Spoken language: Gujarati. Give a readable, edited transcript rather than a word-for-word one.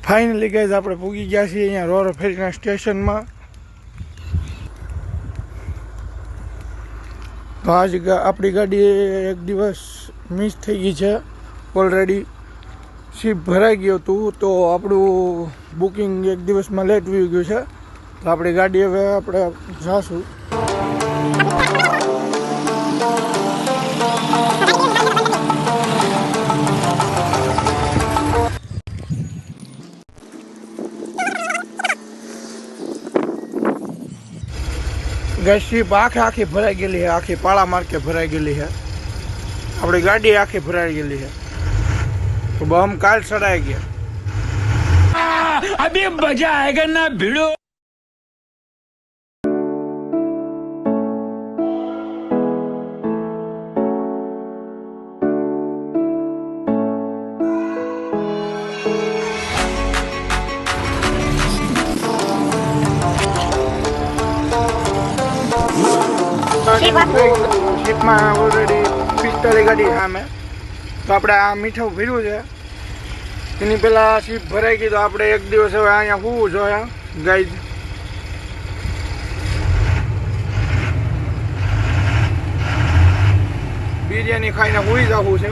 ફાઇનલી ગાઈઝ આપણે પૂગી ગયા છીએ અહીંયા રોરો ફેરીના સ્ટેશનમાં. તો આજ આપણી ગાડી એક દિવસ મિસ થઈ ગઈ છે ઓલરેડી. શિપ ભરાઈ ગયું હતું તો આપણું બુકિંગ એક દિવસમાં લેટ થઈ ગયું છે. તો આપણી ગાડી હવે આપણે જાશું. શિપ આખી ભરાઈ ગયેલી છે, આખી પાળા માર્કે ભરાઈ ગયેલી છે. આપણી ગાડી આખી ભરાઈ ગયેલી છે. તો બમ કાલ ચડાઈ ગયા. અભી મજા આયેગા ના ભીડો. શિપમાં ઓલરેડી 45 ગાડી સામે. તો આપણે આ મીઠું ભર્યું છે. એની પહેલાં શિપ ભરાઈ ગઈ તો આપણે એક દિવસ હવે અહીંયા હોવું જોઈએ ગાઈઝ. બિરયાની ખાઈને હોઈ જવું છે.